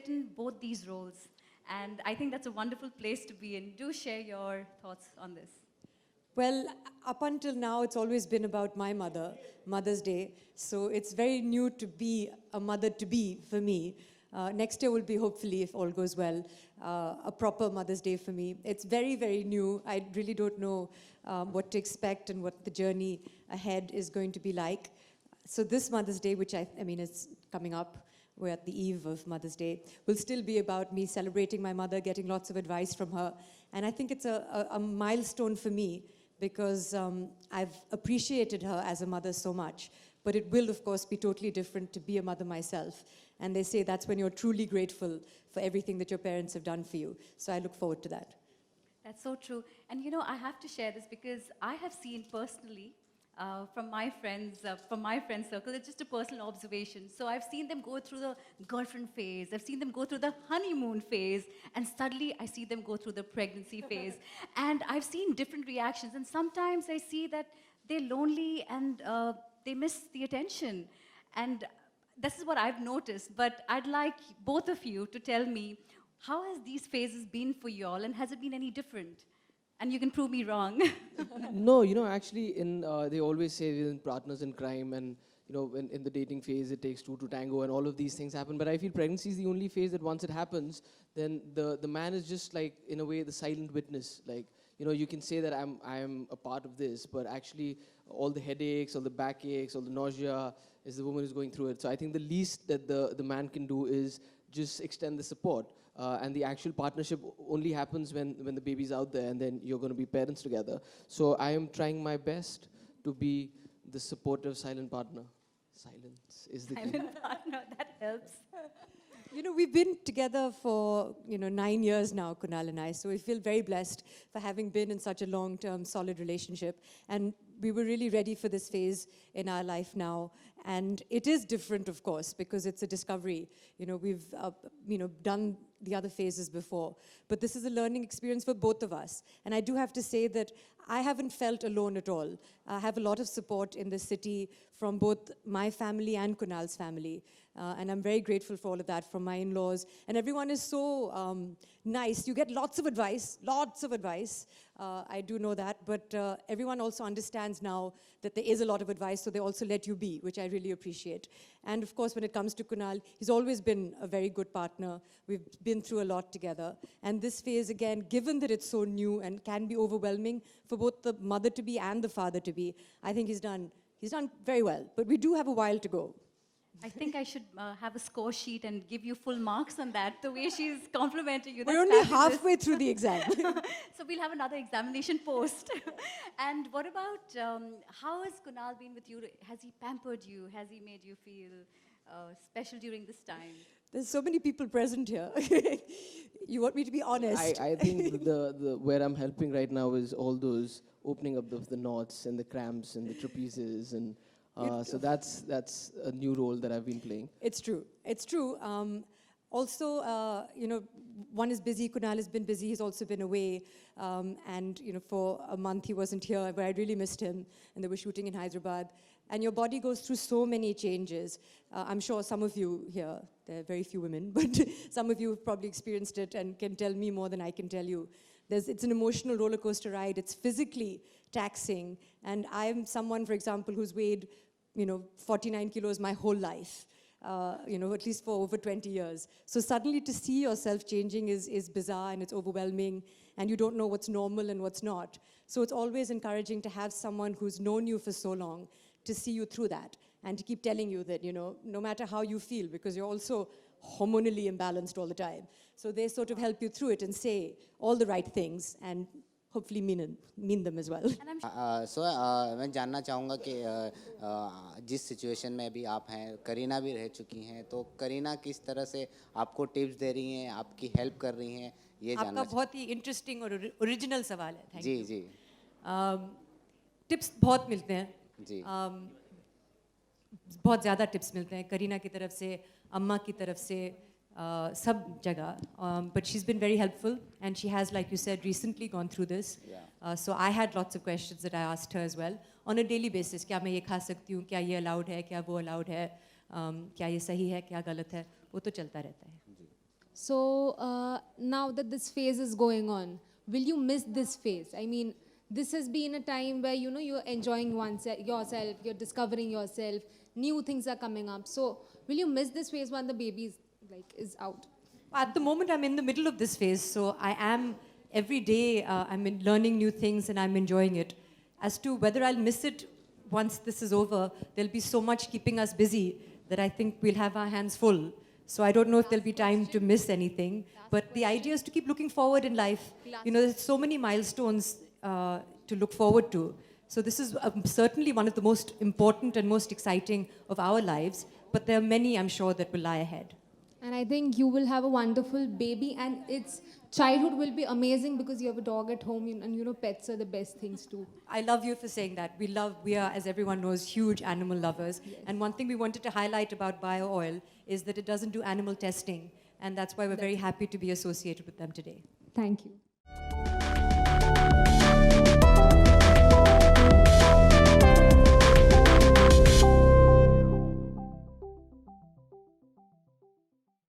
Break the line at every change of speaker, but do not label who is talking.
fit in both these roles. And I think that's a wonderful place to be in. Do share your thoughts on this.
Well, up until now, it's always been about my mother, Mother's Day. So it's very new to be a mother-to-be for me. Next year will be, hopefully, if all goes well, a proper Mother's Day for me. It's very, very new. I really don't know what to expect and what the journey ahead is going to be like. So this Mother's Day, which I mean, is coming up, we're at the eve of Mother's Day, will still be about me celebrating my mother, getting lots of advice from her. And I think it's a milestone for me because I've appreciated her as a mother so much. But it will, of course, be totally different to be a mother myself. And they say that's when you're truly grateful for everything that your parents have done for you. So I look forward to that.
That's so true. And you know, I have to share this because I have seen personally from my friends circle, it's just a personal observation. So I've seen them go through the girlfriend phase, I've seen them go through the honeymoon phase, and suddenly I see them go through the pregnancy phase. And I've seen different reactions, and sometimes I see that they're lonely and they miss the attention. And this is what I've noticed, but I'd like both of you to tell me, how has these phases been for you all, and has it been any different? And you can prove me wrong.
No, actually, they always say in partners in crime, and in the dating phase, it takes two to tango, and all of these things happen. But I feel pregnancy is the only phase that once it happens, then the man is just like, in a way, the silent witness. Like, you can say that I'm a part of this, but actually, all the headaches, all the backaches, all the nausea is the woman who's going through it. So I think the least that the man can do is just extend the support. And the actual partnership only happens when the baby's out there, and then you're going to be parents together. So I am trying my best to be the supportive silent partner. Silence is the key.
Silent partner, that helps.
We've been together for 9 years now, Kunal and I, so we feel very blessed for having been in such a long-term, solid relationship. And we were really ready for this phase in our life now. And it is different, of course, because it's a discovery. We've done the other phases before. But this is a learning experience for both of us. And I do have to say that I haven't felt alone at all. I have a lot of support in the city from both my family and Kunal's family. And I'm very grateful for all of that from my in-laws. And everyone is so nice. You get lots of advice, I do know that. But everyone also understands now that there is a lot of advice, so they also let you be, which I really appreciate. And of course, when it comes to Kunal, he's always been a very good partner. We've been through a lot together. And this phase, again, given that it's so new and can be overwhelming for both the mother-to-be and the father-to-be, I think he's done very well. But we do have a while to go.
I think I should have a score sheet and give you full marks on that, the way she's complimenting you.
We're only halfway through the exam.
So we'll have another examination post. And what about, how has Kunal been with you? Has he pampered you? Has he made you feel special during this time?
There's so many people present here. You want me to be honest?
I think the where I'm helping right now is all those opening up the knots and the cramps and the trapezes and so that's a new role that I've been playing.
It's true. Also, one is busy. Kunal has been busy. He's also been away. And, for a month he wasn't here, but I really missed him. And they were shooting in Hyderabad. And your body goes through so many changes. I'm sure some of you here, there are very few women, but some of you have probably experienced it and can tell me more than I can tell you. It's an emotional roller coaster ride. It's physically taxing. And I'm someone, for example, who's weighed 49 kilos my whole life, at least for over 20 years. So suddenly to see yourself changing is bizarre and it's overwhelming, and you don't know what's normal and what's not. So it's always encouraging to have someone who's known you for so long to see you through that and to keep telling you that, no matter how you feel, because you're also hormonally imbalanced all the time. So they sort of help you through it and say all the right things and hopefully mean them as well.
मैं जानना चाहूँगा कि जिस situation में अभी आप हैं, करीना भी रह चुकी हैं, तो करीना किस तरह से आपको टिप्स दे रही हैं, आपकी हेल्प कर रही हैं, ये जानना
आपका बहुत ही इंटरेस्टिंग और ओरिजिनल सवाल है। Thank you.
जी।
टिप्स बहुत मिलते हैं
जी।
बहुत ज़्यादा टिप्स मिलते हैं करीना की तरफ से, अम्मा की तरफ से, सब जगह. But she's been very helpful, and she has, like you said, recently gone through this. So I had lots of questions that I asked her as well on a daily basis. क्या मैं ये खा सकती हूँ? क्या ये allowed है? क्या वो allowed है? क्या ये सही है? क्या गलत है? वो तो चलता रहता है.
So now that this phase is going on, will you miss this phase? I mean, this has been a time where you're enjoying yourself, you're discovering yourself, new things are coming up. So will you miss this phase when the baby is out?
At the moment, I'm in the middle of this phase, so I am every day. Learning new things and I'm enjoying it. As to whether I'll miss it once this is over, there'll be so much keeping us busy that I think we'll have our hands full. So I don't know if there'll be time to miss anything. But the idea is to keep looking forward in life. There's so many milestones to look forward to. So this is certainly one of the most important and most exciting of our lives. But there are many, I'm sure, that will lie ahead.
And I think you will have a wonderful baby, and its childhood will be amazing because you have a dog at home, and pets are the best things too.
I love you for saying that. We are, as everyone knows, huge animal lovers. Yes. And one thing we wanted to highlight about Bio Oil is that it doesn't do animal testing. And that's why we're very happy to be associated with them today.
Thank you.